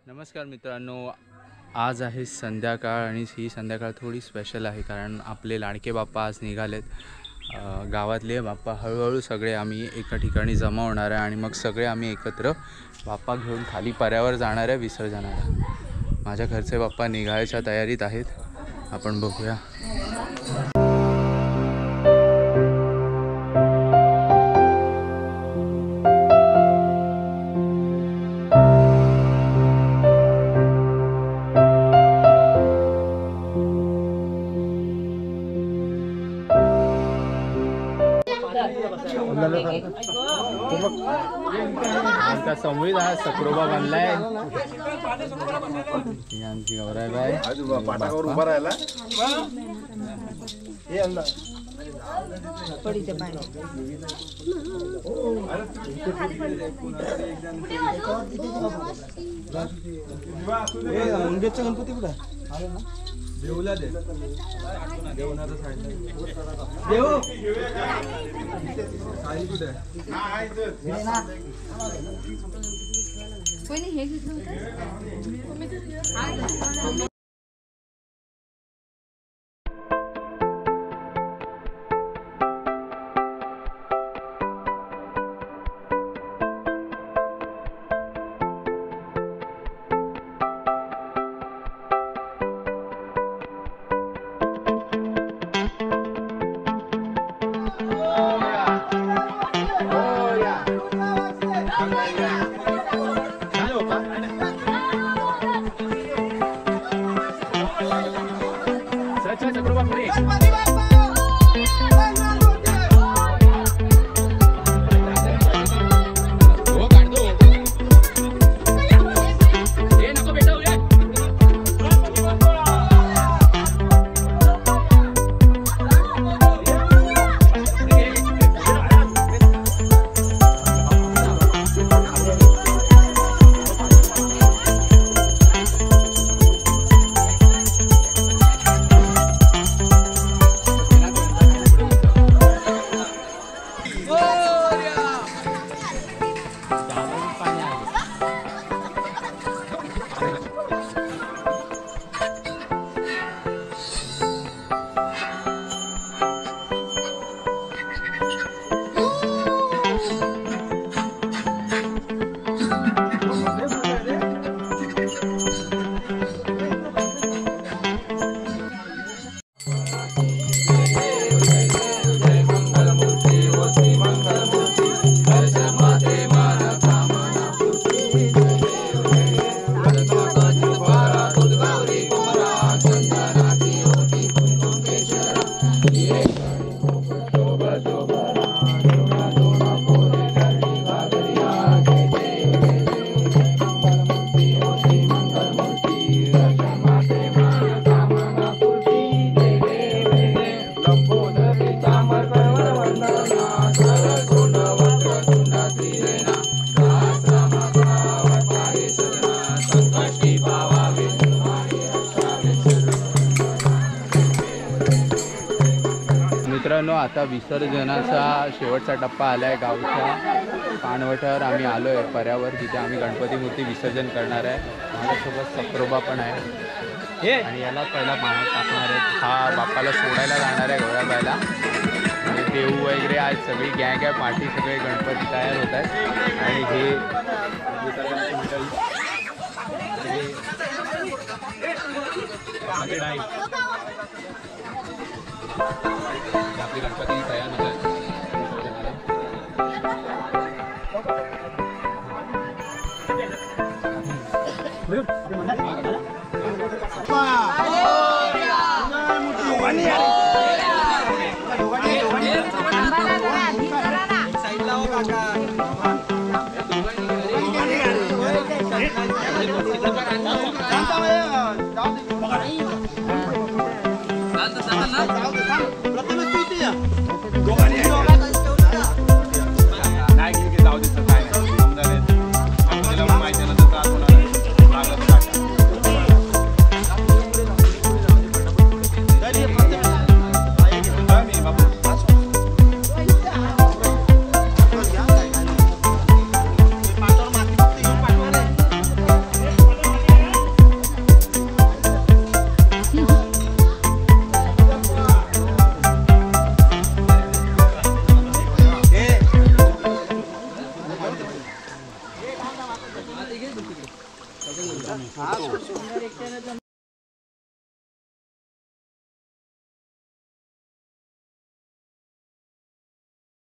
नमस्कार मित्रांनो, आज आहे संध्याकाळ आणि ही संध्याकाळ थोडी स्पेशल आहे कारण आपले लाडके बाप्पा आज निघालेत। गावातले बाप्पा हळूहळू सगळे आम्ही एका ठिकाणी जमा होणार आहे आणि मग सगळे आम्ही एकत्र बाप्पा घेऊन खाली पर्यावर जाणार आहे विसर्जनाला। माझ्या घरचे बाप्पा निघायच्या तयारीत आहेत, आपण बघूया। आमचा संविध हा सक्रोबा बनलाय। आमची गौराई बाई पाटावर उभा राहिला। गणपती कुठे देऊला दे देवनाचा साईडला देव आई कुठे आहे ना कोणी हे घेतलं होतं। मित्रांनो, आता विसर्जनाचा शेवटचा टप्पा आलाय। गावच्या पाणवठ्यावर आम्ही आलो आहे पर्यावर, तिथे आम्ही गणपती मूर्ती विसर्जन करणार आहे। माझ्यासोबत सक्रोबा पण आहे आणि याला पहिला पाण्यात टाकणार आहे। हा बाप्पाला सोडायला जाणार आहे गौराबाईला आणि देऊ वगैरे आज सगळी गँग आहे, पाठी सगळे गणपती तयार होत आहेत आणि हे आपली गणपती तयार होतात।